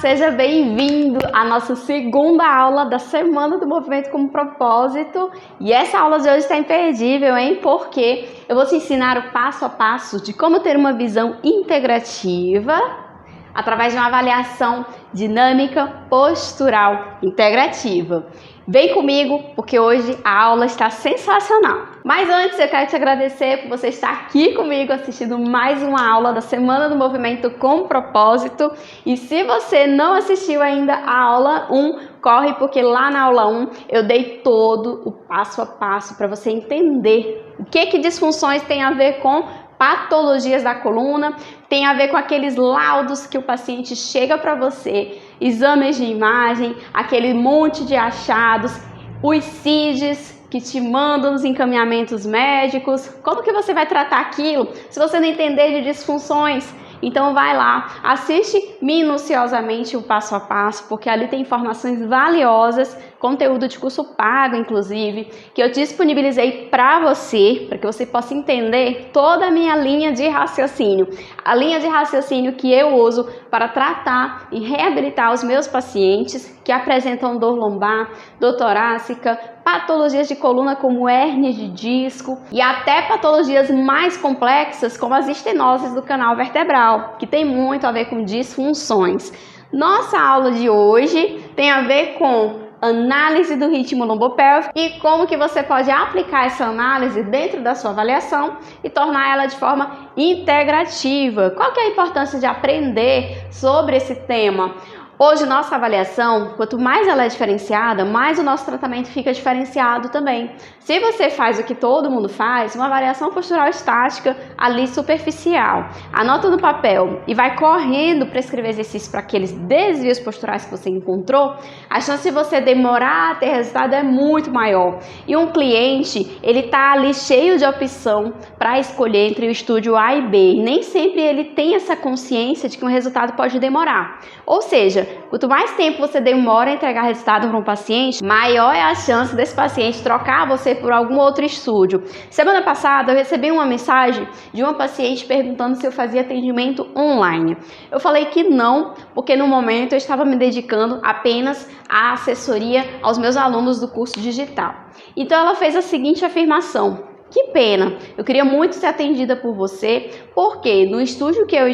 seja bem-vindo à nossa segunda aula da Semana do Movimento com Propósito. E essa aula de hoje está imperdível, hein? Porque eu vou te ensinar o passo a passo de como ter uma visão integrativa através de uma avaliação dinâmica postural integrativa. Vem comigo, porque hoje a aula está sensacional. Mas antes eu quero te agradecer por você estar aqui comigo assistindo mais uma aula da Semana do Movimento com Propósito. E se você não assistiu ainda a aula 1, corre, porque lá na aula 1 eu dei todo o passo a passo para você entender o que disfunções tem a ver com patologias da coluna, tem a ver com aqueles laudos que o paciente chega para você, exames de imagem, aquele monte de achados, os CIDs que te mandam os encaminhamentos médicos. Como que você vai tratar aquilo se você não entender de disfunções? Então vai lá, assiste minuciosamente o passo a passo, porque ali tem informações valiosas, conteúdo de curso pago, inclusive, que eu disponibilizei para você possa entender toda a minha linha de raciocínio. A linha de raciocínio que eu uso para tratar e reabilitar os meus pacientes que apresentam dor lombar, dor torácica, patologias de coluna como hérnia de disco e até patologias mais complexas como as estenoses do canal vertebral, que tem muito a ver com disfunções. Nossa aula de hoje tem a ver com análise do ritmo lombopélvico e como que você pode aplicar essa análise dentro da sua avaliação e tornar ela de forma integrativa. Qual que é a importância de aprender sobre esse tema? Hoje, nossa avaliação, quanto mais ela é diferenciada, mais o nosso tratamento fica diferenciado também. Se você faz o que todo mundo faz, uma avaliação postural estática ali superficial, anota no papel e vai correndo para escrever exercícios para aqueles desvios posturais que você encontrou, a chance de você demorar a ter resultado é muito maior. E um cliente, ele tá ali cheio de opção para escolher entre o estúdio A e B, e nem sempre ele tem essa consciência de que um resultado pode demorar. Ou seja, quanto mais tempo você demora a entregar resultado para um paciente, maior é a chance desse paciente trocar você por algum outro estúdio. Semana passada eu recebi uma mensagem de uma paciente perguntando se eu fazia atendimento online. Eu falei que não, porque no momento eu estava me dedicando apenas à assessoria aos meus alunos do curso digital. Então ela fez a seguinte afirmação: que pena, eu queria muito ser atendida por você, porque no estúdio que eu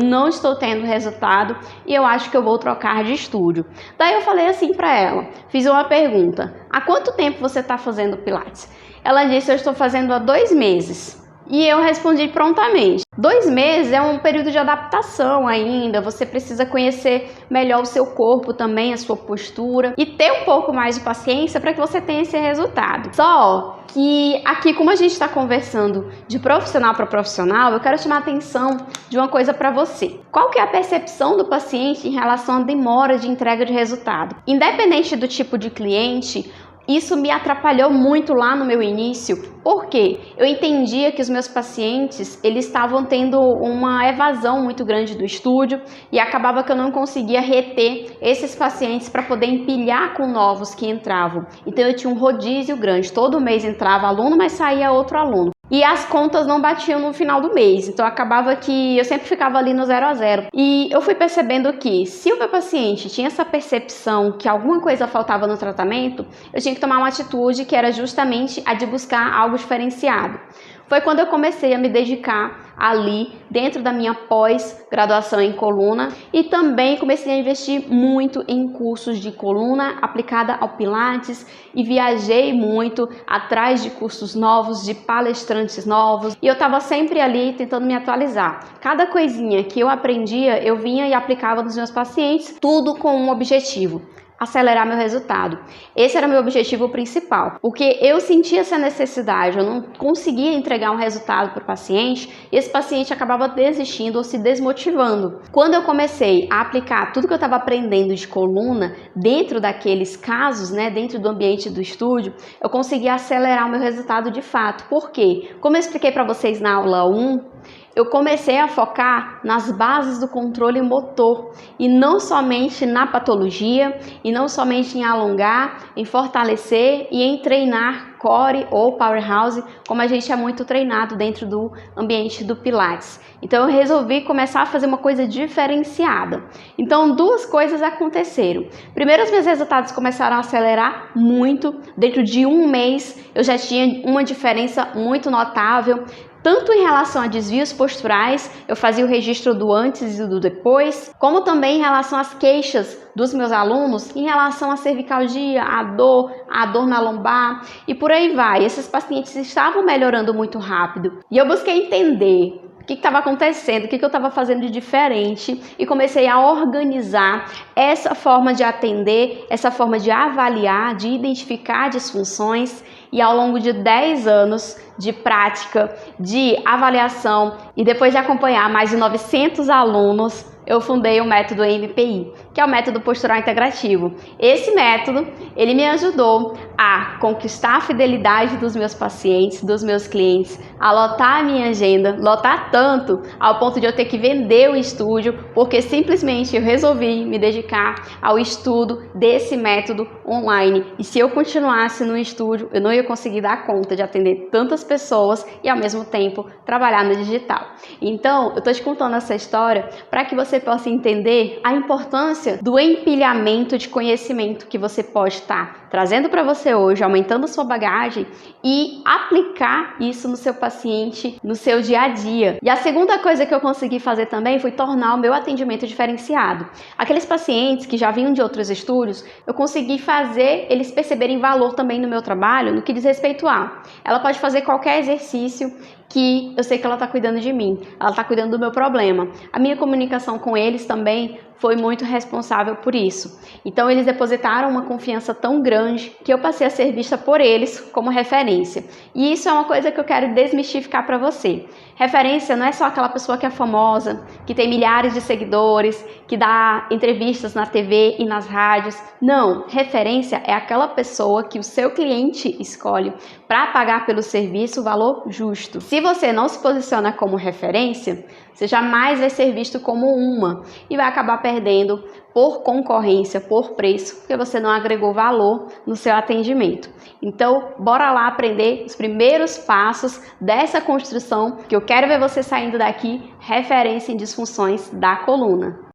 não estou tendo resultado e eu acho que eu vou trocar de estúdio. Daí eu falei assim para ela, fiz uma pergunta: há quanto tempo você está fazendo Pilates? Ela disse: eu estou fazendo há 2 meses. E eu respondi prontamente: 2 meses é um período de adaptação ainda, você precisa conhecer melhor o seu corpo também, a sua postura e ter um pouco mais de paciência para que você tenha esse resultado. Só que aqui, como a gente está conversando de profissional para profissional, eu quero chamar a atenção de uma coisa para você. Qual que é a percepção do paciente em relação à demora de entrega de resultado? Independente do tipo de cliente, isso me atrapalhou muito lá no meu início, porque eu entendia que os meus pacientes, eles estavam tendo uma evasão muito grande do estúdio e acabava que eu não conseguia reter esses pacientes para poder empilhar com novos que entravam. Então eu tinha um rodízio grande, todo mês entrava aluno, mas saía outro aluno. E as contas não batiam no final do mês, então acabava que eu sempre ficava ali no 0 a 0. E eu fui percebendo que se o meu paciente tinha essa percepção que alguma coisa faltava no tratamento, eu tinha que tomar uma atitude que era justamente a de buscar algo diferenciado. Foi quando eu comecei a me dedicar ali dentro da minha pós-graduação em coluna e também comecei a investir muito em cursos de coluna aplicada ao Pilates e viajei muito atrás de cursos novos, de palestrantes novos, e eu estava sempre ali tentando me atualizar. Cada coisinha que eu aprendia, eu vinha e aplicava nos meus pacientes, tudo com um objetivo: acelerar meu resultado. Esse era meu objetivo principal, porque eu sentia essa necessidade, eu não conseguia entregar um resultado para o paciente e esse paciente acabava desistindo ou se desmotivando. Quando eu comecei a aplicar tudo que eu estava aprendendo de coluna dentro daqueles casos, dentro do ambiente do estúdio, eu consegui acelerar o meu resultado de fato. Por quê? Como eu expliquei para vocês na aula 1, eu comecei a focar nas bases do controle motor e não somente na patologia, e não somente em alongar, em fortalecer e em treinar core ou powerhouse, como a gente é muito treinado dentro do ambiente do Pilates. Então eu resolvi começar a fazer uma coisa diferenciada. Então duas coisas aconteceram. Primeiro, os meus resultados começaram a acelerar muito. Dentro de um mês eu já tinha uma diferença muito notável, tanto em relação a desvios posturais, eu fazia o registro do antes e do depois, como também em relação às queixas dos meus alunos, em relação à cervicalgia, a dor na lombar e por aí vai. Esses pacientes estavam melhorando muito rápido e eu busquei entender o que estava acontecendo, o que eu estava fazendo de diferente e comecei a organizar essa forma de atender, essa forma de avaliar, de identificar disfunções. E ao longo de 10 anos de prática, de avaliação e depois de acompanhar mais de 900 alunos, eu fundei o método MPI, que é o método postural integrativo. Esse método, ele me ajudou a conquistar a fidelidade dos meus pacientes, dos meus clientes, a lotar a minha agenda, lotar tanto ao ponto de eu ter que vender o estúdio, porque simplesmente eu resolvi me dedicar ao estudo desse método online. E se eu continuasse no estúdio, eu não ia conseguir dar conta de atender tantas pessoas e ao mesmo tempo trabalhar no digital. Então, eu tô te contando essa história para que você possa entender a importância do empilhamento de conhecimento que você pode estar trazendo para você hoje, aumentando a sua bagagem e aplicar isso no seu paciente, no seu dia a dia. E a segunda coisa que eu consegui fazer também foi tornar o meu atendimento diferenciado. Aqueles pacientes que já vinham de outros estúdios, eu consegui fazer eles perceberem valor também no meu trabalho, no que diz respeito a ela pode fazer qualquer exercício que eu sei que ela está cuidando de mim, ela está cuidando do meu problema. A minha comunicação com eles também foi muito responsável por isso. Então eles depositaram uma confiança tão grande que eu passei a ser vista por eles como referência. E isso é uma coisa que eu quero desmistificar para você. Referência não é só aquela pessoa que é famosa, que tem milhares de seguidores, que dá entrevistas na TV e nas rádios. Não, referência é aquela pessoa que o seu cliente escolhe para pagar pelo serviço o valor justo. Se você não se posiciona como referência, você jamais vai ser visto como uma e vai acabar perdendo por concorrência, por preço, porque você não agregou valor no seu atendimento. Então, bora lá aprender os primeiros passos dessa construção que eu quero ver você saindo daqui referência em disfunções da coluna.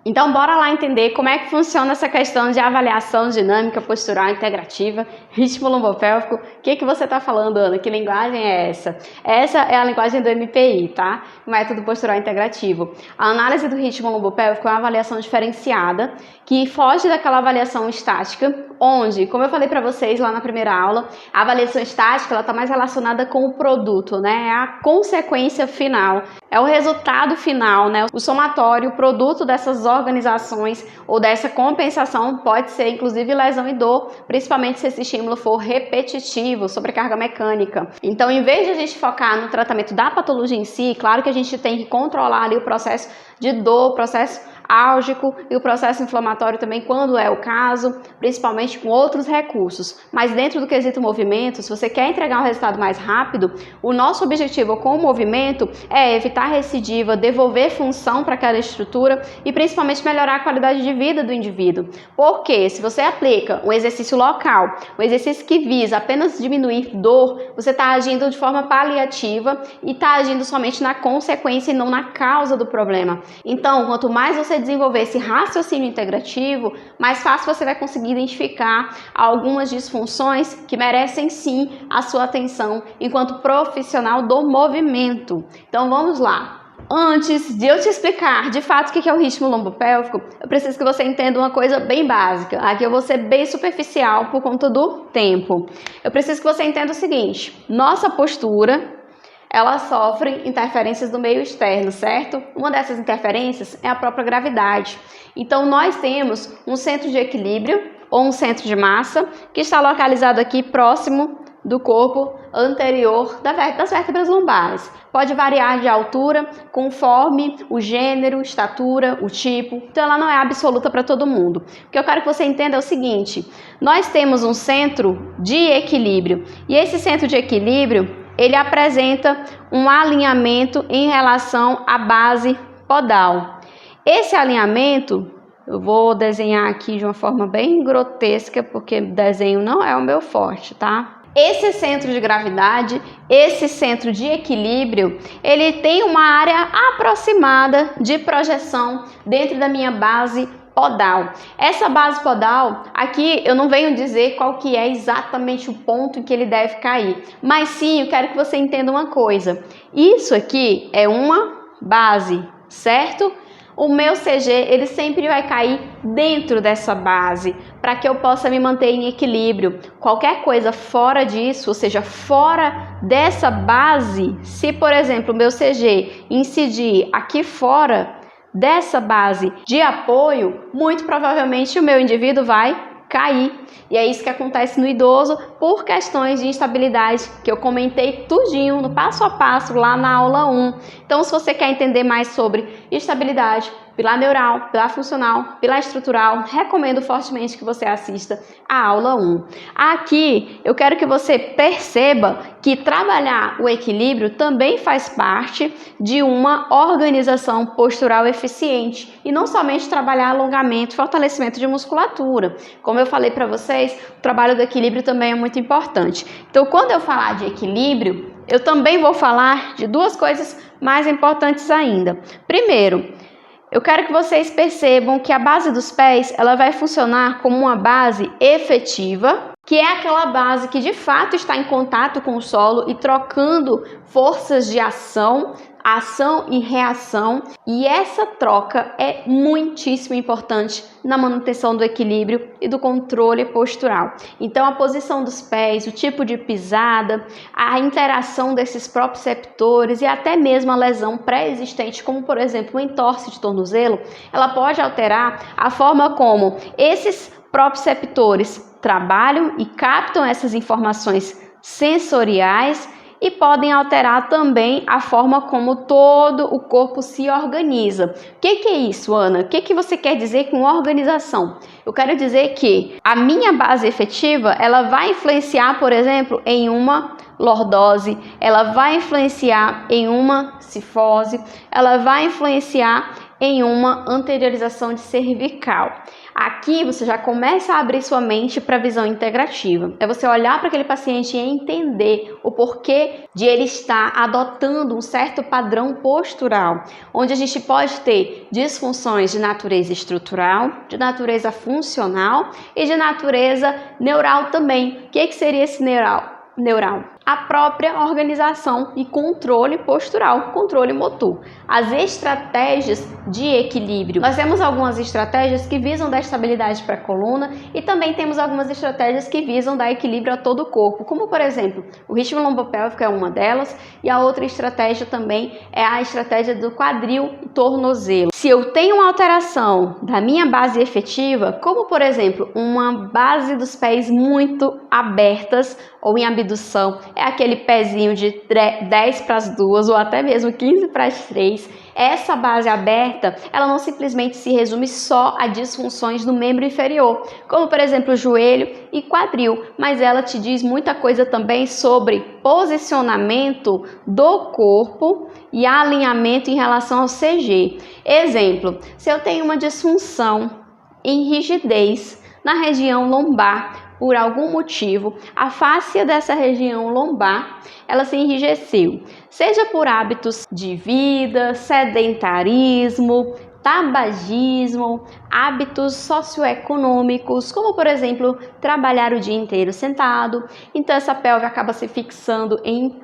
Então, bora lá entender como é que funciona essa questão de avaliação dinâmica, postural, integrativa, ritmo lombopélvico. O que você está falando, Ana? Que linguagem é essa? Essa é a linguagem do MPI, tá? O método postural integrativo. A análise do ritmo lombopélvico é uma avaliação diferenciada que foge daquela avaliação estática, onde, como eu falei para vocês lá na primeira aula, a avaliação estática está mais relacionada com o produto, né? É a consequência final, é o resultado final, né? O somatório, o produto dessas organizações ou dessa compensação pode ser inclusive lesão e dor, principalmente se esse estímulo for repetitivo, sobrecarga mecânica. Então, em vez de a gente focar no tratamento da patologia em si, claro que a gente tem que controlar ali o processo de dor, o processo álgico e o processo inflamatório também, quando é o caso, principalmente com outros recursos. Mas dentro do quesito movimento, se você quer entregar um resultado mais rápido, o nosso objetivo com o movimento é evitar recidiva, devolver função para aquela estrutura e principalmente melhorar a qualidade de vida do indivíduo. Porque se você aplica um exercício local, um exercício que visa apenas diminuir dor, você está agindo de forma paliativa e está agindo somente na consequência e não na causa do problema. Então, quanto mais você desenvolver esse raciocínio integrativo, mais fácil você vai conseguir identificar algumas disfunções que merecem sim a sua atenção enquanto profissional do movimento. Então vamos lá. Antes de eu te explicar de fato o que é o ritmo lombopélvico, eu preciso que você entenda uma coisa bem básica. Aqui eu vou ser bem superficial por conta do tempo. Eu preciso que você entenda o seguinte: nossa postura, ela sofre interferências do meio externo, certo? Uma dessas interferências é a própria gravidade. Então, nós temos um centro de equilíbrio ou um centro de massa que está localizado aqui próximo do corpo anterior das vértebras lombares. Pode variar de altura conforme o gênero, estatura, o tipo. Então, ela não é absoluta para todo mundo. O que eu quero que você entenda é o seguinte: nós temos um centro de equilíbrio e esse centro de equilíbrio ele apresenta um alinhamento em relação à base podal. Esse alinhamento, eu vou desenhar aqui de uma forma bem grotesca, porque desenho não é o meu forte, tá? Esse centro de gravidade, esse centro de equilíbrio, ele tem uma área aproximada de projeção dentro da minha base podal. Essa base podal, aqui eu não venho dizer qual que é exatamente o ponto em que ele deve cair, mas sim, eu quero que você entenda uma coisa. Isso aqui é uma base, certo? O meu CG, ele sempre vai cair dentro dessa base, para que eu possa me manter em equilíbrio. Qualquer coisa fora disso, ou seja, fora dessa base, se por exemplo o meu CG incidir aqui fora dessa base de apoio, muito provavelmente o meu indivíduo vai cair. E é isso que acontece no idoso por questões de instabilidade, que eu comentei tudinho no passo a passo lá na aula 1. Então, se você quer entender mais sobre estabilidade, pilar neural, pilar funcional, pilar estrutural, recomendo fortemente que você assista a aula 1. Aqui, eu quero que você perceba que trabalhar o equilíbrio também faz parte de uma organização postural eficiente e não somente trabalhar alongamento e fortalecimento de musculatura. Como eu falei para vocês, o trabalho do equilíbrio também é muito importante. Então, quando eu falar de equilíbrio, eu também vou falar de duas coisas mais importantes ainda. Primeiro, eu quero que vocês percebam que a base dos pés, ela vai funcionar como uma base efetiva, que é aquela base que de fato está em contato com o solo e trocando forças de ação e reação, e essa troca é muitíssimo importante na manutenção do equilíbrio e do controle postural. Então a posição dos pés, o tipo de pisada, a interação desses proprioceptores e até mesmo a lesão pré-existente, como por exemplo o entorse de tornozelo, ela pode alterar a forma como esses proprioceptores trabalham e captam essas informações sensoriais e podem alterar também a forma como todo o corpo se organiza. O que é isso, Ana? O que você quer dizer com organização? Eu quero dizer que a minha base efetiva, ela vai influenciar, por exemplo, em uma lordose, ela vai influenciar em uma cifose, ela vai influenciar em uma anteriorização de cervical. Aqui você já começa a abrir sua mente para a visão integrativa. É você olhar para aquele paciente e entender o porquê de ele estar adotando um certo padrão postural, onde a gente pode ter disfunções de natureza estrutural, de natureza funcional e de natureza neural também. O que seria esse neural? A própria organização e controle postural, controle motor. As estratégias de equilíbrio. Nós temos algumas estratégias que visam dar estabilidade para a coluna e também temos algumas estratégias que visam dar equilíbrio a todo o corpo, como por exemplo, o ritmo lombopélvico é uma delas e a outra estratégia também é a estratégia do quadril e tornozelo. Se eu tenho uma alteração da minha base efetiva, como por exemplo, uma base dos pés muito abertas ou em abdução, é aquele pezinho de 10 para as 2 ou até mesmo 15 para as 3. Essa base aberta, ela não simplesmente se resume só a disfunções do membro inferior, como por exemplo joelho e quadril, mas ela te diz muita coisa também sobre posicionamento do corpo e alinhamento em relação ao CG. Exemplo, se eu tenho uma disfunção em rigidez na região lombar, por algum motivo, a fáscia dessa região lombar, ela se enrijeceu, seja por hábitos de vida, sedentarismo, tabagismo, hábitos socioeconômicos, como por exemplo, trabalhar o dia inteiro sentado, então essa pelve acaba se fixando em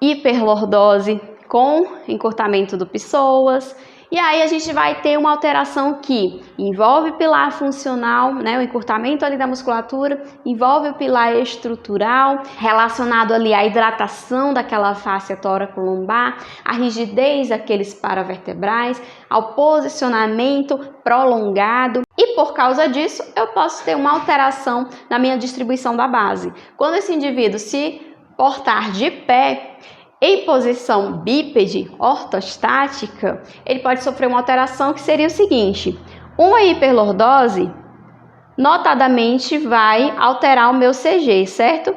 hiperlordose com encurtamento do psoas. E aí a gente vai ter uma alteração que envolve pilar funcional, né, o encurtamento ali da musculatura, envolve o pilar estrutural, relacionado ali à hidratação daquela fáscia tóraco-lombar, a rigidez daqueles paravertebrais, ao posicionamento prolongado. E por causa disso, eu posso ter uma alteração na minha distribuição da base. Quando esse indivíduo se portar de pé, em posição bípede ortostática, ele pode sofrer uma alteração que seria o seguinte: uma hiperlordose notadamente vai alterar o meu CG, certo?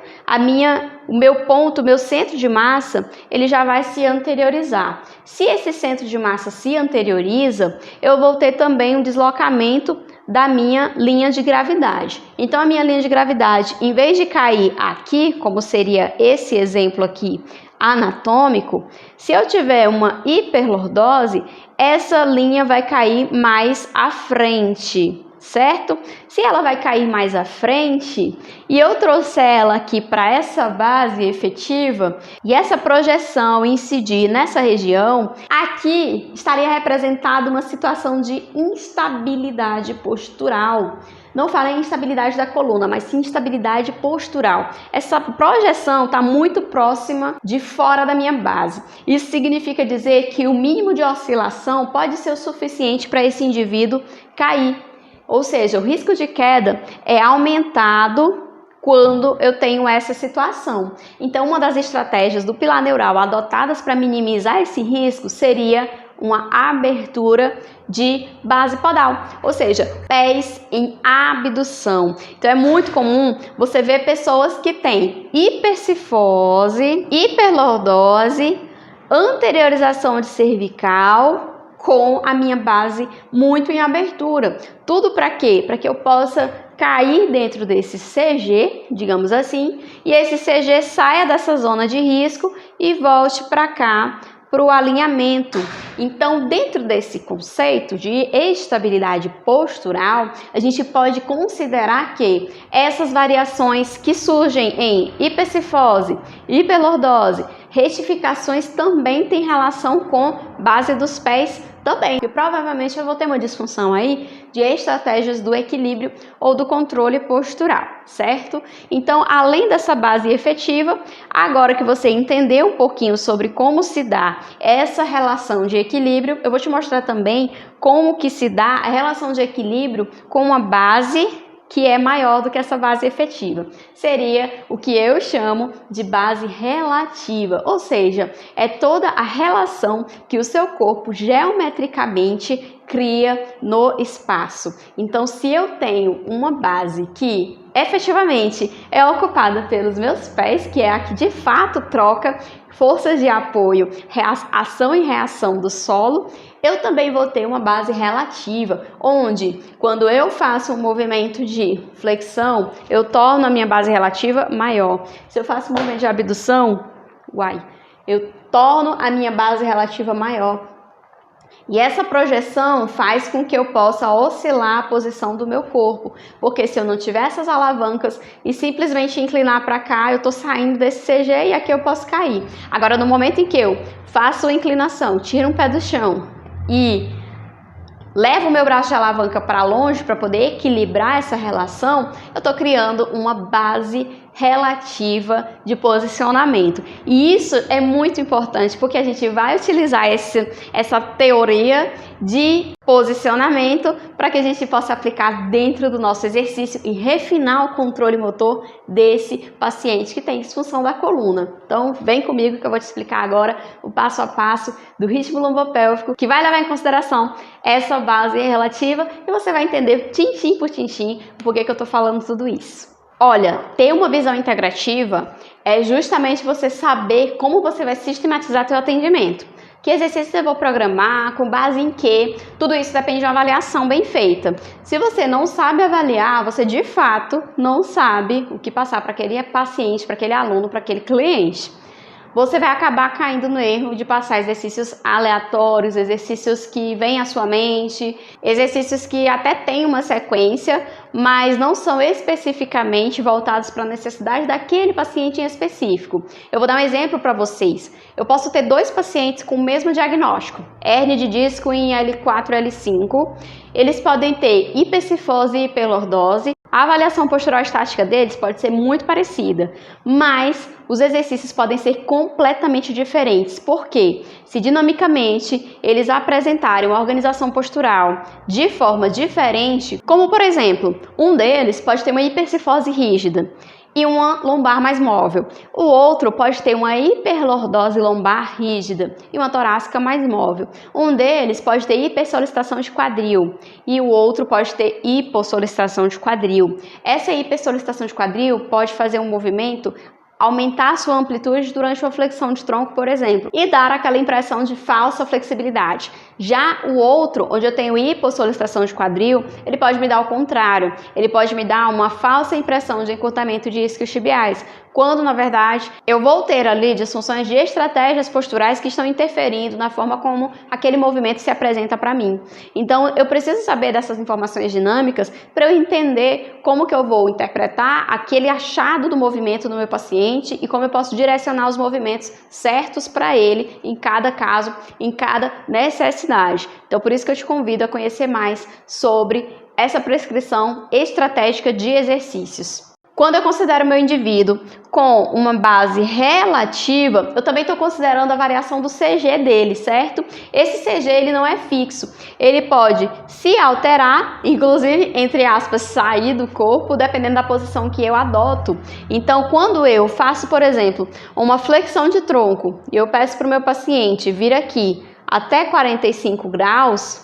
O meu ponto, o meu centro de massa, ele já vai se anteriorizar. Se esse centro de massa se anterioriza, eu vou ter também um deslocamento da minha linha de gravidade. Então, a minha linha de gravidade, em vez de cair aqui, como seria esse exemplo aqui anatômico, se eu tiver uma hiperlordose, essa linha vai cair mais à frente, certo? Se ela vai cair mais à frente e eu trouxer ela aqui para essa base efetiva e essa projeção incidir nessa região, aqui estaria representada uma situação de instabilidade postural. Não falei instabilidade da coluna, mas sim instabilidade postural. Essa projeção está muito próxima de fora da minha base. Isso significa dizer que o mínimo de oscilação pode ser o suficiente para esse indivíduo cair. Ou seja, o risco de queda é aumentado quando eu tenho essa situação. Então, uma das estratégias do pilar neural adotadas para minimizar esse risco seria uma abertura de base podal, ou seja, pés em abdução. Então é muito comum você ver pessoas que têm hipercifose, hiperlordose, anteriorização de cervical com a minha base muito em abertura. Tudo para quê? Para que eu possa cair dentro desse CG, digamos assim, e esse CG saia dessa zona de risco e volte para cá, para o alinhamento. Então, dentro desse conceito de estabilidade postural, a gente pode considerar que essas variações que surgem em hipercifose, hiperlordose, retificações também têm relação com base dos pés também. E provavelmente eu vou ter uma disfunção aí de estratégias do equilíbrio ou do controle postural, certo? Então, além dessa base efetiva, agora que você entendeu um pouquinho sobre como se dá essa relação de equilíbrio, eu vou te mostrar também como que se dá a relação de equilíbrio com uma base que é maior do que essa base efetiva. Seria o que eu chamo de base relativa, ou seja, é toda a relação que o seu corpo geometricamente cria no espaço. Então, se eu tenho uma base que efetivamente é ocupada pelos meus pés, que é a que de fato troca forças de apoio, ação e reação do solo, eu também vou ter uma base relativa, onde quando eu faço um movimento de flexão, eu torno a minha base relativa maior. Se eu faço um movimento de abdução, eu torno a minha base relativa maior. E essa projeção faz com que eu possa oscilar a posição do meu corpo, porque se eu não tiver essas alavancas e simplesmente inclinar para cá, eu estou saindo desse CG e aqui eu posso cair. Agora, no momento em que eu faço a inclinação, tiro um pé do chão e levo o meu braço de alavanca para longe para poder equilibrar essa relação, eu estou criando uma base relativa de posicionamento. E isso é muito importante porque a gente vai utilizar essa teoria de posicionamento para que a gente possa aplicar dentro do nosso exercício e refinar o controle motor desse paciente que tem disfunção da coluna. Então, vem comigo que eu vou te explicar agora o passo a passo do ritmo lombopélvico, que vai levar em consideração essa base relativa e você vai entender tintim por tintim por que eu estou falando tudo isso. Olha, ter uma visão integrativa é justamente você saber como você vai sistematizar seu atendimento. Que exercício eu vou programar, com base em quê? Tudo isso depende de uma avaliação bem feita. Se você não sabe avaliar, você de fato não sabe o que passar para aquele paciente, para aquele aluno, para aquele cliente. Você vai acabar caindo no erro de passar exercícios aleatórios, exercícios que vêm à sua mente, exercícios que até têm uma sequência, mas não são especificamente voltados para a necessidade daquele paciente em específico. Eu vou dar um exemplo para vocês. Eu posso ter dois pacientes com o mesmo diagnóstico, hérnia de disco em L4 e L5. Eles podem ter hipercifose e hiperlordose. A avaliação postural estática deles pode ser muito parecida, mas os exercícios podem ser completamente diferentes. Por quê? Se dinamicamente eles apresentarem uma organização postural de forma diferente, como por exemplo, um deles pode ter uma hipercifose rígida e uma lombar mais móvel. O outro pode ter uma hiperlordose lombar rígida e uma torácica mais móvel. Um deles pode ter hipersolicitação de quadril e o outro pode ter hipossolicitação de quadril. Essa hipersolicitação de quadril pode fazer um movimento aumentar sua amplitude durante uma flexão de tronco, por exemplo, e dar aquela impressão de falsa flexibilidade. Já o outro, onde eu tenho hipossolicitação de quadril, ele pode me dar o contrário. Ele pode me dar uma falsa impressão de encurtamento de isquiotibiais, quando na verdade eu vou ter ali disfunções de estratégias posturais que estão interferindo na forma como aquele movimento se apresenta para mim. Então eu preciso saber dessas informações dinâmicas para eu entender como que eu vou interpretar aquele achado do movimento no meu paciente e como eu posso direcionar os movimentos certos para ele em cada caso, em cada necessidade. Então por isso que eu te convido a conhecer mais sobre essa prescrição estratégica de exercícios. Quando eu considero o meu indivíduo com uma base relativa, eu também estou considerando a variação do CG dele, certo? Esse CG ele não é fixo, ele pode se alterar, inclusive, entre aspas, sair do corpo, dependendo da posição que eu adoto. Então, quando eu faço, por exemplo, uma flexão de tronco e eu peço para o meu paciente vir aqui até 45 graus,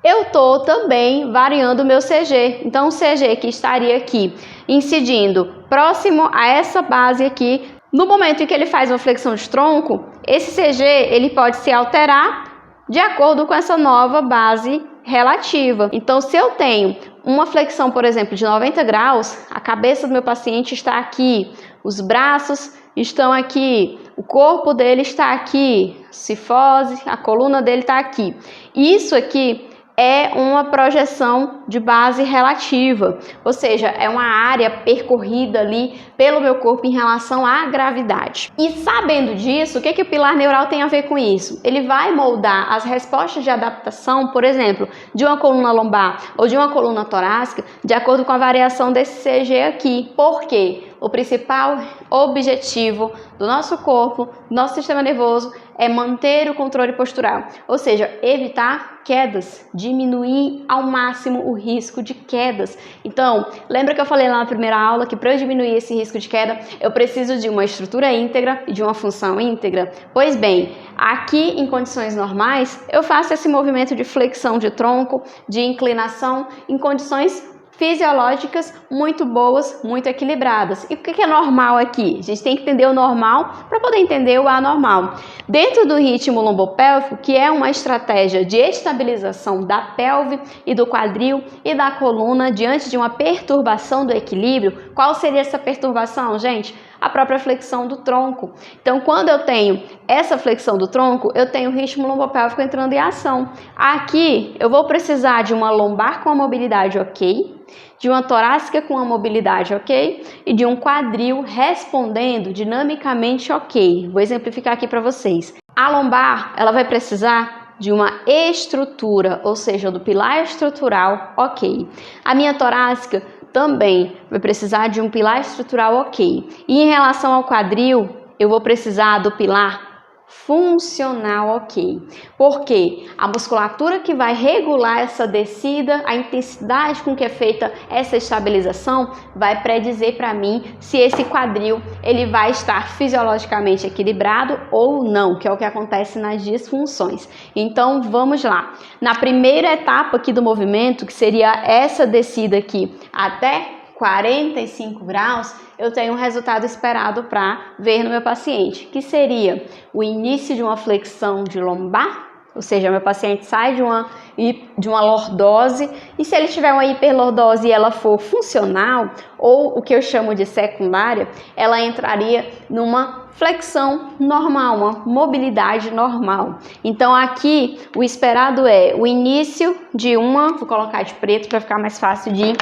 eu estou também variando o meu CG. Então, o CG que estaria aqui incidindo próximo a essa base aqui, no momento em que ele faz uma flexão de tronco, esse CG ele pode se alterar de acordo com essa nova base relativa. Então, se eu tenho uma flexão, por exemplo, de 90 graus, a cabeça do meu paciente está aqui, os braços estão aqui, o corpo dele está aqui, cifose, a coluna dele está aqui. Isso aqui é uma projeção de base relativa, ou seja, é uma área percorrida ali pelo meu corpo em relação à gravidade. E sabendo disso, o que o pilar neural tem a ver com isso? Ele vai moldar as respostas de adaptação, por exemplo, de uma coluna lombar ou de uma coluna torácica, de acordo com a variação desse CG aqui. Por quê? O principal objetivo do nosso corpo, do nosso sistema nervoso, é manter o controle postural, ou seja, evitar quedas, diminuir ao máximo o risco de quedas. Então, lembra que eu falei lá na primeira aula que para eu diminuir esse risco de queda, eu preciso de uma estrutura íntegra e de uma função íntegra? Pois bem, aqui em condições normais, eu faço esse movimento de flexão de tronco, de inclinação, em condições fisiológicas muito boas, muito equilibradas. E o que é normal aqui? A gente tem que entender o normal para poder entender o anormal. Dentro do ritmo lombopélvico, que é uma estratégia de estabilização da pelve e do quadril e da coluna diante de uma perturbação do equilíbrio, qual seria essa perturbação, gente? A própria flexão do tronco. Então, quando eu tenho essa flexão do tronco, eu tenho o ritmo lombopélvico entrando em ação. Aqui, eu vou precisar de uma lombar com a mobilidade ok, de uma torácica com a mobilidade ok e de um quadril respondendo dinamicamente ok. Vou exemplificar aqui para vocês. A lombar, ela vai precisar de uma estrutura, ou seja, do pilar estrutural ok. A minha torácica também vai precisar de um pilar estrutural ok. E em relação ao quadril, eu vou precisar do pilar funcional ok. Porque a musculatura que vai regular essa descida, a intensidade com que é feita essa estabilização, vai predizer para mim se esse quadril ele vai estar fisiologicamente equilibrado ou não, que é o que acontece nas disfunções. Então vamos lá. Na primeira etapa aqui do movimento, que seria essa descida aqui até 45 graus, eu tenho um resultado esperado para ver no meu paciente, que seria o início de uma flexão de lombar, ou seja, meu paciente sai de uma lordose, e se ele tiver uma hiperlordose e ela for funcional, ou o que eu chamo de secundária, ela entraria numa flexão normal, uma mobilidade normal. Então aqui o esperado é o início de vou colocar de preto para ficar mais fácil de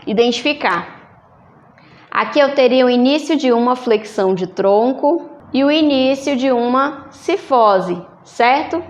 identificar. Aqui eu teria o início de uma flexão de tronco e o início de uma cifose, certo?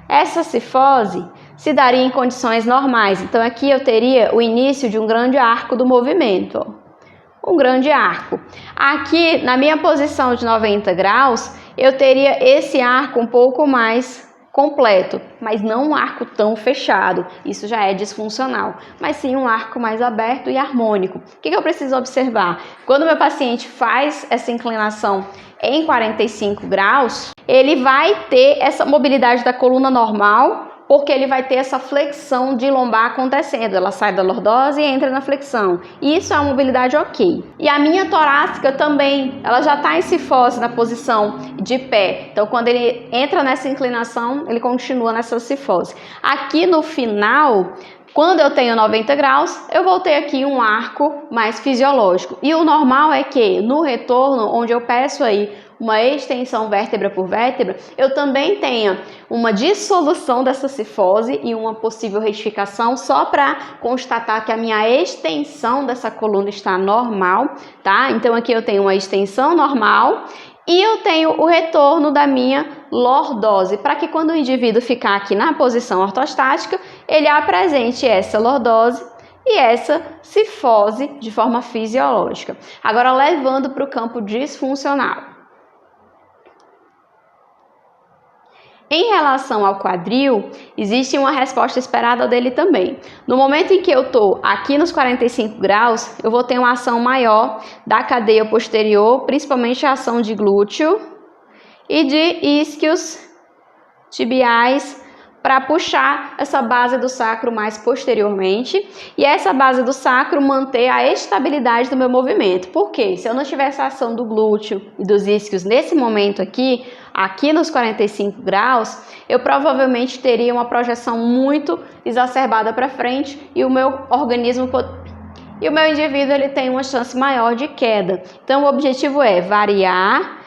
Essa cifose se daria em condições normais. Então aqui eu teria o início de um grande arco do movimento, ó. Um grande arco. Aqui na minha posição de 90 graus, eu teria esse arco um pouco mais completo, mas não um arco tão fechado, isso já é disfuncional, mas sim um arco mais aberto e harmônico. O que eu preciso observar? Quando o meu paciente faz essa inclinação em 45 graus, ele vai ter essa mobilidade da coluna normal, porque ele vai ter essa flexão de lombar acontecendo. Ela sai da lordose e entra na flexão. E isso é uma mobilidade ok. E a minha torácica também, ela já está em cifose na posição de pé. Então, quando ele entra nessa inclinação, ele continua nessa cifose. Aqui no final, quando eu tenho 90 graus, eu vou ter aqui um arco mais fisiológico. E o normal é que no retorno, onde eu peço aí uma extensão vértebra por vértebra, eu também tenha uma dissolução dessa cifose e uma possível retificação só para constatar que a minha extensão dessa coluna está normal, tá? Então aqui eu tenho uma extensão normal e eu tenho o retorno da minha lordose, para que quando o indivíduo ficar aqui na posição ortostática, ele apresente essa lordose e essa cifose de forma fisiológica. Agora levando para o campo disfuncional. Em relação ao quadril, existe uma resposta esperada dele também. No momento em que eu estou aqui nos 45 graus, eu vou ter uma ação maior da cadeia posterior, principalmente a ação de glúteo e de isquios tibiais, para puxar essa base do sacro mais posteriormente e essa base do sacro manter a estabilidade do meu movimento. Por quê? Se eu não tivesse a ação do glúteo e dos isquios nesse momento aqui nos 45 graus, eu provavelmente teria uma projeção muito exacerbada para frente e o meu organismo e o meu indivíduo ele tem uma chance maior de queda. Então o objetivo é variar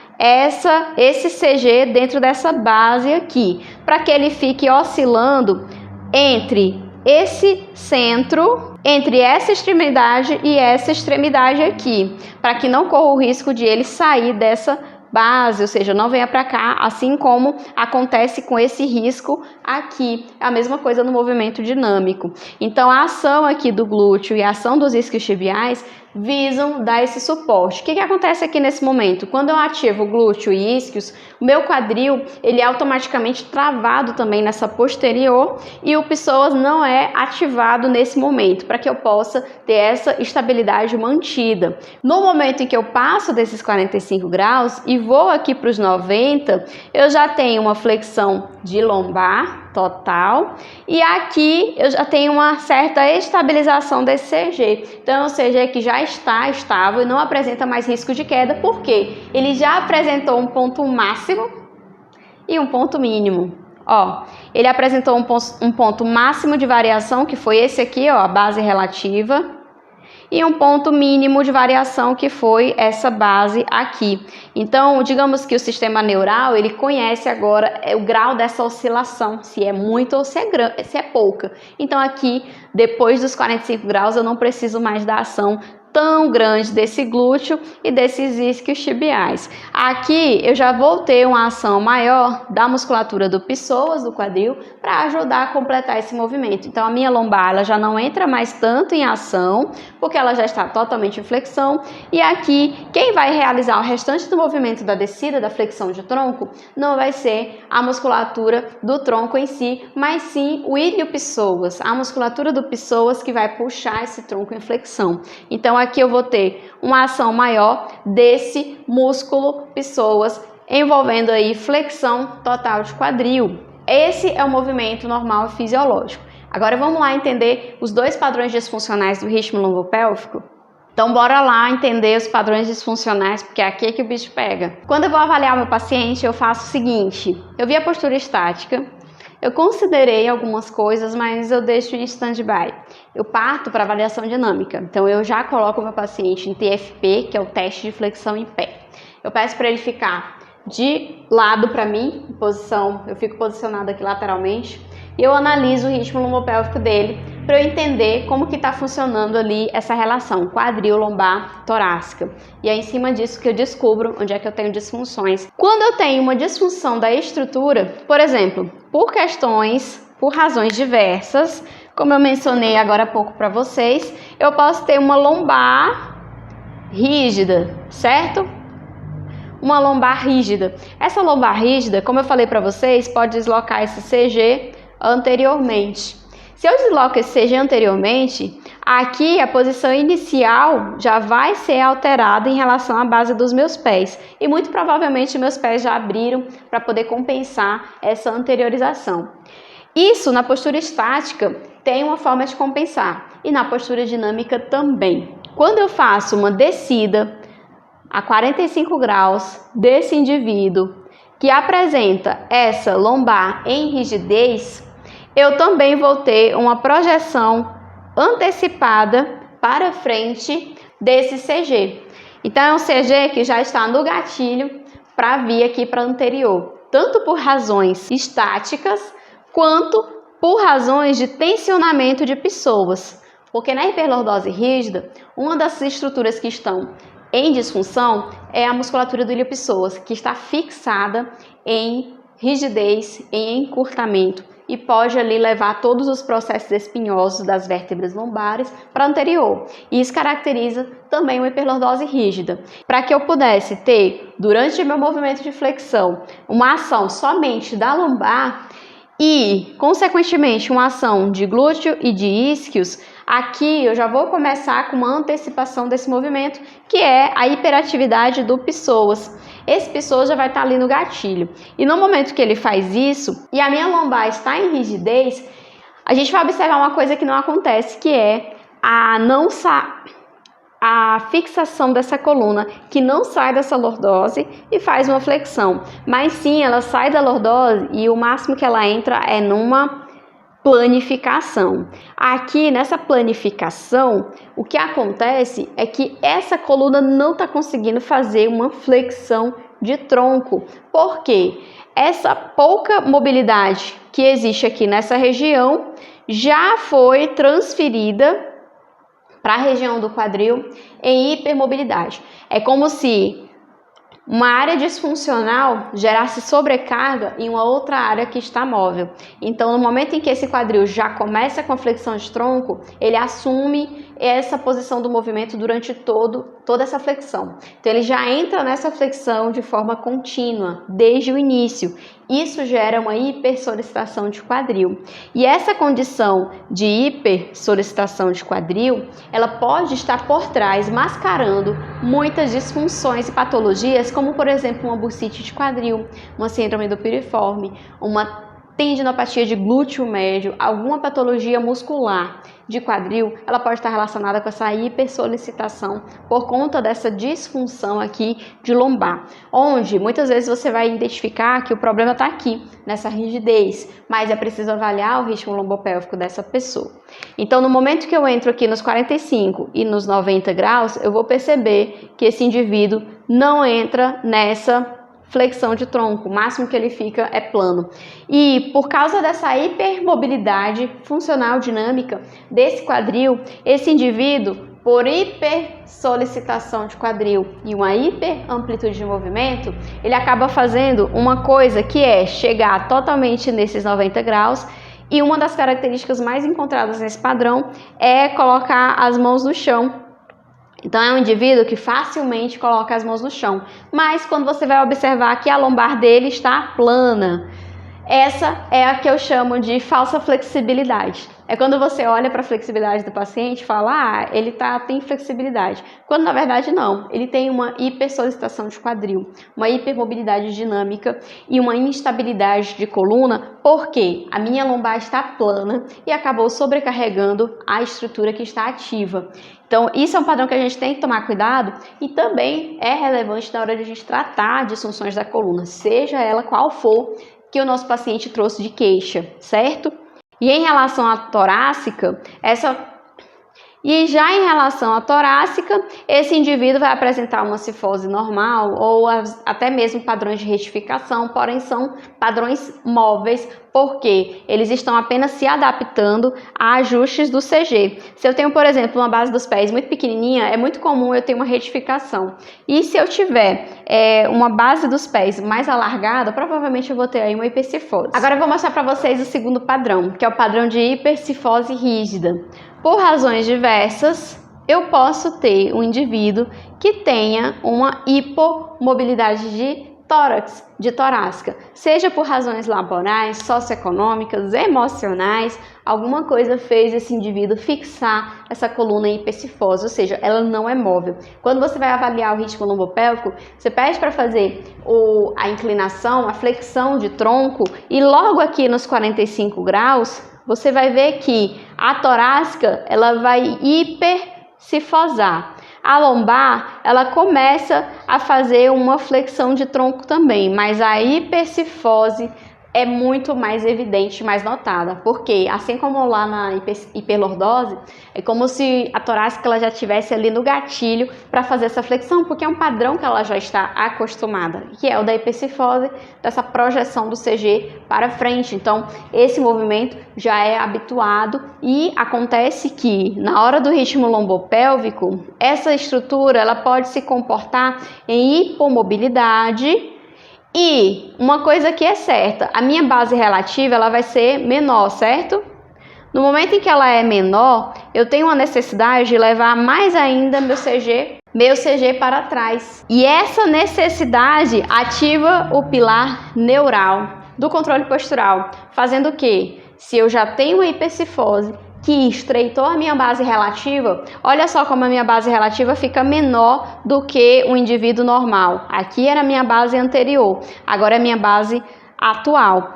esse CG dentro dessa base aqui, para que ele fique oscilando entre esse centro, entre essa extremidade e essa extremidade aqui, para que não corra o risco de ele sair dessa base, ou seja, não venha para cá, assim como acontece com esse risco aqui. É a mesma coisa no movimento dinâmico. Então, a ação aqui do glúteo e a ação dos isquios tibiais visam dar esse suporte. O que acontece aqui nesse momento? Quando eu ativo o glúteo e isquios, o meu quadril ele é automaticamente travado também nessa posterior e o psoas não é ativado nesse momento, para que eu possa ter essa estabilidade mantida. No momento em que eu passo desses 45 graus e vou aqui para os 90, eu já tenho uma flexão de lombar total e aqui eu já tenho uma certa estabilização desse CG. Então, o CG que já está estável e não apresenta mais risco de queda, porque ele já apresentou um ponto máximo e um ponto mínimo. Ó, ele apresentou um ponto máximo de variação, que foi esse aqui, ó, a base relativa, e um ponto mínimo de variação, que foi essa base aqui. Então, digamos que o sistema neural, ele conhece agora o grau dessa oscilação, se é muito ou se é pouca. Então, aqui, depois dos 45 graus, eu não preciso mais da ação tão grande desse glúteo e desses isquios tibiais. Aqui eu já vou ter uma ação maior da musculatura do psoas, do quadril, para ajudar a completar esse movimento. Então a minha lombar ela já não entra mais tanto em ação, porque ela já está totalmente em flexão. E aqui quem vai realizar o restante do movimento da descida, da flexão de tronco, não vai ser a musculatura do tronco em si, mas sim o iliopsoas, a musculatura do psoas que vai puxar esse tronco em flexão. Então aqui eu vou ter uma ação maior desse músculo psoas, envolvendo aí flexão total de quadril. Esse é o movimento normal e fisiológico. Agora vamos lá entender os dois padrões disfuncionais do ritmo lombopélvico? Então bora lá entender os padrões disfuncionais, porque aqui é que o bicho pega. Quando eu vou avaliar o meu paciente, eu faço o seguinte: eu vi a postura estática, eu considerei algumas coisas, mas eu deixo em stand-by. Eu parto para avaliação dinâmica. Então, eu já coloco o meu paciente em TFP, que é o teste de flexão em pé. Eu peço para ele ficar de lado para mim, em posição, eu fico posicionada aqui lateralmente, e eu analiso o ritmo lombopélvico dele para eu entender como que está funcionando ali essa relação quadril, lombar, torácica. E é em cima disso que eu descubro onde é que eu tenho disfunções. Quando eu tenho uma disfunção da estrutura, por exemplo, por razões diversas, como eu mencionei agora há pouco para vocês, eu posso ter uma lombar rígida, certo? uma lombar rígida. Essa lombar rígida, como eu falei para vocês, pode deslocar esse CG anteriormente. Se eu desloco esse CG anteriormente, aqui a posição inicial já vai ser alterada em relação à base dos meus pés. E muito provavelmente meus pés já abriram para poder compensar essa anteriorização. Isso na postura estática tem uma forma de compensar e na postura dinâmica também. Quando eu faço uma descida a 45 graus desse indivíduo que apresenta essa lombar em rigidez, eu também vou ter uma projeção antecipada para frente desse CG. Então é um CG que já está no gatilho para vir aqui para anterior, tanto por razões estáticas quanto por razões de tensionamento de pessoas. Porque na hiperlordose rígida, uma das estruturas que estão em disfunção é a musculatura do iliopsoas, que está fixada em rigidez, em encurtamento, e pode ali levar todos os processos espinhosos das vértebras lombares para anterior. E isso caracteriza também uma hiperlordose rígida. Para que eu pudesse ter, durante meu movimento de flexão, uma ação somente da lombar e, consequentemente, uma ação de glúteo e de isquios, aqui eu já vou começar com uma antecipação desse movimento, que é a hiperatividade do psoas. Esse psoas já vai estar ali no gatilho. E no momento que ele faz isso, e a minha lombar está em rigidez, a gente vai observar uma coisa que não acontece, que é a fixação dessa coluna, que não sai dessa lordose e faz uma flexão. Mas sim, ela sai da lordose e o máximo que ela entra é numa planificação. Aqui nessa planificação, o que acontece é que essa coluna não está conseguindo fazer uma flexão de tronco. Por quê? Essa pouca mobilidade que existe aqui nessa região já foi transferida para a região do quadril em hipermobilidade. É como se uma área disfuncional gerasse sobrecarga em uma outra área que está móvel. Então, no momento em que esse quadril já começa com a flexão de tronco, ele assume essa posição do movimento durante toda essa flexão. Então, ele já entra nessa flexão de forma contínua, desde o início. Isso gera uma hipersolicitação de quadril. E essa condição de hipersolicitação de quadril, ela pode estar por trás, mascarando muitas disfunções e patologias, como, por exemplo, uma bursite de quadril, uma síndrome do piriforme, uma tendinopatia de glúteo médio, alguma patologia muscular de quadril, ela pode estar relacionada com essa hipersolicitação por conta dessa disfunção aqui de lombar, onde muitas vezes você vai identificar que o problema está aqui, nessa rigidez, mas é preciso avaliar o ritmo lombopélvico dessa pessoa. Então, no momento que eu entro aqui nos 45 e nos 90 graus, eu vou perceber que esse indivíduo não entra nessa flexão de tronco, o máximo que ele fica é plano. E por causa dessa hipermobilidade funcional dinâmica desse quadril, esse indivíduo, por hipersolicitação de quadril e uma hiperamplitude de movimento, ele acaba fazendo uma coisa que é chegar totalmente nesses 90 graus. E uma das características mais encontradas nesse padrão é colocar as mãos no chão. Então, é um indivíduo que facilmente coloca as mãos no chão. Mas, quando você vai observar que a lombar dele está plana, essa é a que eu chamo de falsa flexibilidade. É quando você olha para a flexibilidade do paciente e fala, ele tem flexibilidade. Quando, na verdade, não. Ele tem uma hipersolicitação de quadril, uma hipermobilidade dinâmica e uma instabilidade de coluna, porque a minha lombar está plana e acabou sobrecarregando a estrutura que está ativa. Então, isso é um padrão que a gente tem que tomar cuidado e também é relevante na hora de a gente tratar disfunções da coluna, seja ela qual for que o nosso paciente trouxe de queixa, certo? E em relação à torácica, já em relação à torácica, esse indivíduo vai apresentar uma cifose normal ou até mesmo padrões de retificação, porém são padrões móveis, porque eles estão apenas se adaptando a ajustes do CG. Se eu tenho, por exemplo, uma base dos pés muito pequenininha, é muito comum eu ter uma retificação. E se eu tiver uma base dos pés mais alargada, provavelmente eu vou ter aí uma hipercifose. Agora eu vou mostrar para vocês o segundo padrão, que é o padrão de hipercifose rígida. Por razões diversas, eu posso ter um indivíduo que tenha uma hipomobilidade de tórax, de torácica, seja por razões laborais, socioeconômicas, emocionais, alguma coisa fez esse indivíduo fixar essa coluna em hipercifose, ou seja, ela não é móvel. Quando você vai avaliar o ritmo lombopélvico, você pede para fazer a inclinação, a flexão de tronco, e logo aqui nos 45 graus, você vai ver que a torácica ela vai hipercifosar. A lombar, ela começa a fazer uma flexão de tronco também, mas a hipercifose é muito mais evidente, mais notada, porque assim como lá na hiperlordose, é como se a torácica ela já estivesse ali no gatilho para fazer essa flexão, porque é um padrão que ela já está acostumada, que é o da hipercifose, dessa projeção do CG para frente. Então, esse movimento já é habituado e acontece que na hora do ritmo lombopélvico, essa estrutura ela pode se comportar em hipomobilidade. E uma coisa que é certa, a minha base relativa ela vai ser menor, certo? No momento em que ela é menor, eu tenho uma necessidade de levar mais ainda meu CG para trás. E essa necessidade ativa o pilar neural do controle postural, fazendo o quê? Se eu já tenho uma hipercifose que estreitou a minha base relativa, olha só como a minha base relativa fica menor do que o indivíduo normal. Aqui era a minha base anterior, agora é a minha base atual.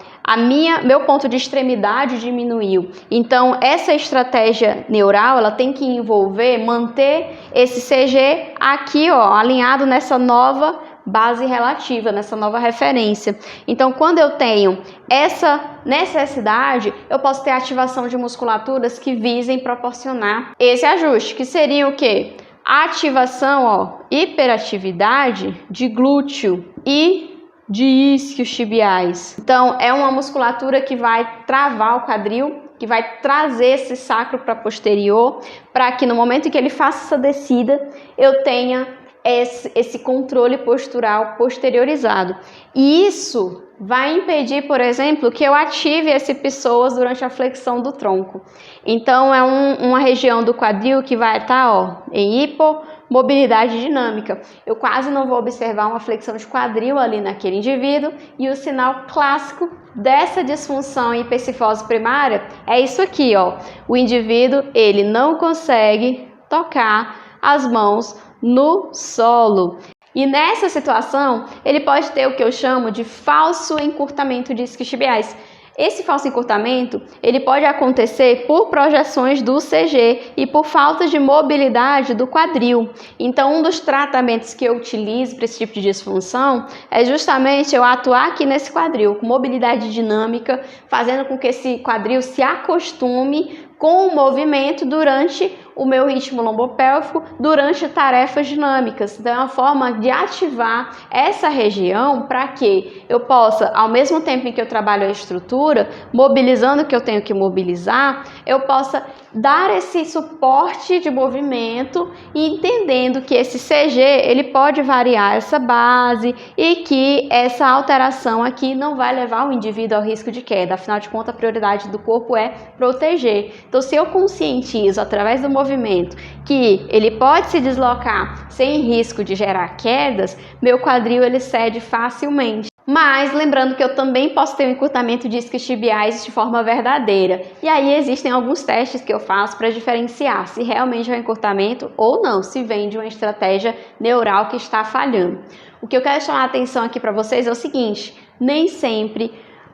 Meu ponto de extremidade diminuiu. Então, essa estratégia neural, ela tem que envolver, manter esse CG aqui, ó, alinhado nessa nova base relativa, nessa nova referência. Então, quando eu tenho essa necessidade, eu posso ter ativação de musculaturas que visem proporcionar esse ajuste, que seria o quê? Ativação, ó, hiperatividade de glúteo e de isquios tibiais. Então, é uma musculatura que vai travar o quadril, que vai trazer esse sacro para posterior, para que no momento em que ele faça essa descida, eu tenha esse controle postural posteriorizado. E isso vai impedir, por exemplo, que eu ative esse psoas durante a flexão do tronco. Então, é uma região do quadril que vai estar em hipomobilidade dinâmica. Eu quase não vou observar uma flexão de quadril ali naquele indivíduo, e o sinal clássico dessa disfunção em hipercifose primária é isso aqui, ó. O indivíduo, ele não consegue tocar as mãos no solo. E nessa situação, ele pode ter o que eu chamo de falso encurtamento de isquios tibiais. Esse falso encurtamento, ele pode acontecer por projeções do CG e por falta de mobilidade do quadril. Então, um dos tratamentos que eu utilizo para esse tipo de disfunção é justamente eu atuar aqui nesse quadril, com mobilidade dinâmica, fazendo com que esse quadril se acostume com o movimento durante o meu ritmo lombopélvico, durante tarefas dinâmicas. Então, é uma forma de ativar essa região para que eu possa, ao mesmo tempo em que eu trabalho a estrutura, mobilizando o que eu tenho que mobilizar, eu possa dar esse suporte de movimento e entendendo que esse CG, ele pode variar essa base e que essa alteração aqui não vai levar o indivíduo ao risco de queda. Afinal de contas, a prioridade do corpo é proteger. Então, se eu conscientizo através do movimento que ele pode se deslocar sem risco de gerar quedas, meu quadril ele cede facilmente. Mas lembrando que eu também posso ter um encurtamento de isquios tibiais de forma verdadeira. E aí existem alguns testes que eu faço para diferenciar se realmente é um encurtamento ou não, se vem de uma estratégia neural que está falhando. O que eu quero chamar a atenção aqui para vocês é o seguinte: nem sempre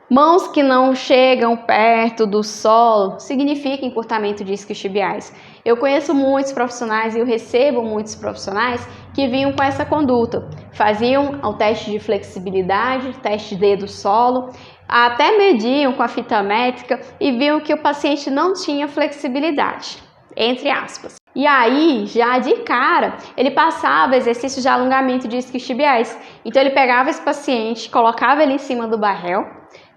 mãos que não chegam perto do solo significa encurtamento de isquios tibiais. Eu conheço muitos profissionais e eu recebo muitos profissionais que vinham com essa conduta. Faziam o teste de flexibilidade, teste de dedo solo, até mediam com a fita métrica e viam que o paciente não tinha flexibilidade, entre aspas. E aí, já de cara, ele passava exercícios de alongamento de isquios tibiais. Então, ele pegava esse paciente, colocava ele em cima do barrel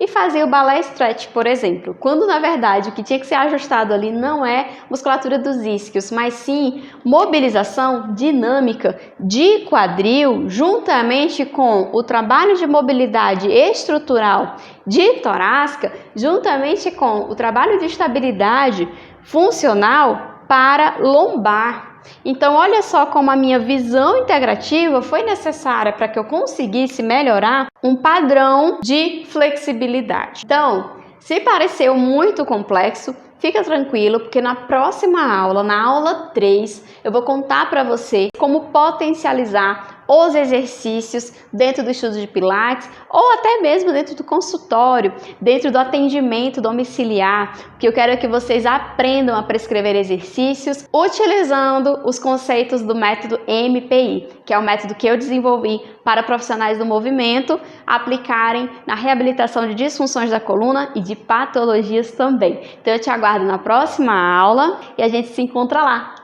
e fazia o balé stretch, por exemplo. Quando, na verdade, o que tinha que ser ajustado ali não é musculatura dos isquios, mas sim mobilização dinâmica de quadril, juntamente com o trabalho de mobilidade estrutural de torácica, juntamente com o trabalho de estabilidade funcional para lombar. Então, olha só como a minha visão integrativa foi necessária para que eu conseguisse melhorar um padrão de flexibilidade. Então, se pareceu muito complexo, fica tranquilo, porque na próxima aula, na aula 3, eu vou contar para você como potencializar os exercícios dentro do estudo de Pilates ou até mesmo dentro do consultório, dentro do atendimento domiciliar, porque eu quero que vocês aprendam a prescrever exercícios utilizando os conceitos do método MPI, que é o método que eu desenvolvi para profissionais do movimento aplicarem na reabilitação de disfunções da coluna e de patologias também. Então eu te aguardo na próxima aula e a gente se encontra lá.